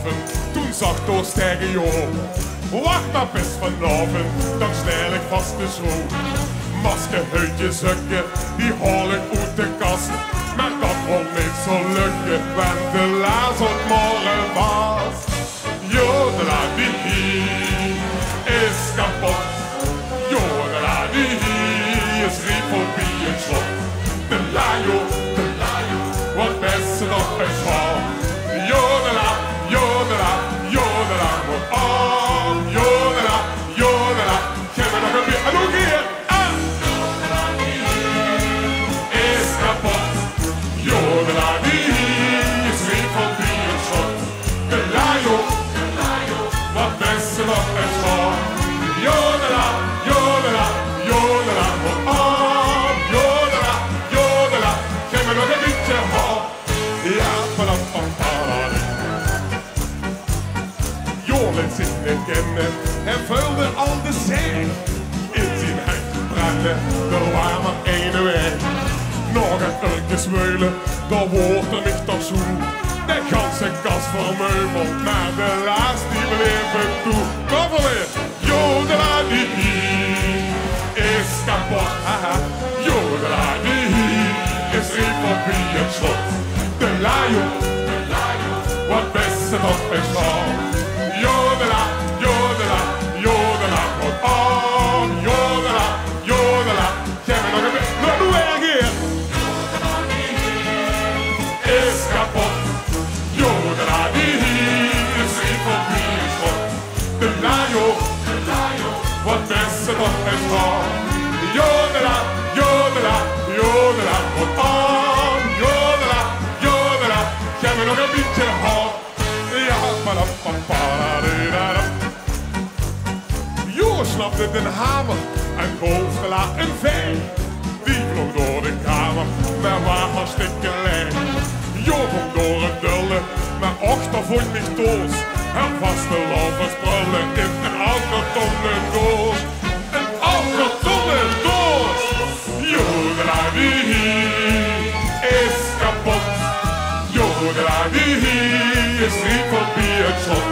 vanavond, toen zag door stijgen joh. Wacht maar best vanavond, dan snel ik vast de schoen. Maskerhuidjes zukken, die haal ik uit de kast. Maar dat kon niet zo lukken, want de laars op morgen was. Jodela die is kapot. Jodela die is riepelpie en slot. De lajo, wat best nog een schal. Jodela, jodela, jodela, moet om. Jodela, jodela, geef me nog een bier. En nog een keer. Jodela die is kapot. Jodela die is riepelpie en slot. De lajo, wat best nog een schal. Jodela, jodela, jodela, moet om. Jodela, jodela, geef me nog een beetje hal. Ja, vanaf van Paladin. Joris in de kennen en vulde al de zee. In zijn huid brandde de warme ene weg. Nog een uurtje smeulen, dan wordt er niet op zoen. De ganse kast vermeubeld, maar de laatste die bleef het toe. Kom maar weer! Jodela die is kapot. Haha. Jodela die is riepelpie en slot. De lajo, wat best nog een schal. Jodela, jodela, jodela, wat om. Jodela, jodela, geef me nog een beetje. Nou, doe weer een keer. Jodela die is kapot. Jodela die is riepelpie en slot. De lajo, wat best nog een schal. Jodela, jodela, jodela, wat om. Jodela, jodela, geef me nog een beetje hal. Ja, Jo snapte den hamer en hoofdela een veen. Die vloog door de kamer, maar waar hartstikke lijn. Jo komt door het dullen, maar ochter vond mich doos. En vaste lovers brullen in een alkartonnen doos. Een alkartonnen doos! Jodela die is kapot. Jodela die is riepelpie en slot.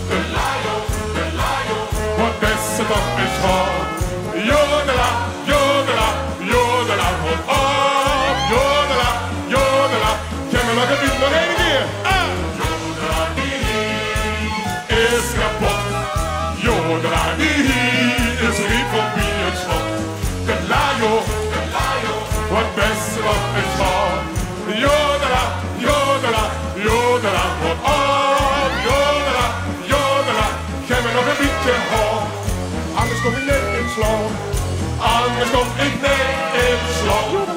De lajo, wat best nog een schal. Jodela, jodela, jodela, wat op. Jodela, jodela, geef me nog een beetje, nog één keer. Jodela die is kapot. Jodela die is riepelpie en slot. De lajo, wat best nog een schal. Jodela, jodela, jodela, wat op. Jodela, jodela, geef me nog een beetje hal. Anders kom ik niet in slaap. Anders kom ik niet in slaap.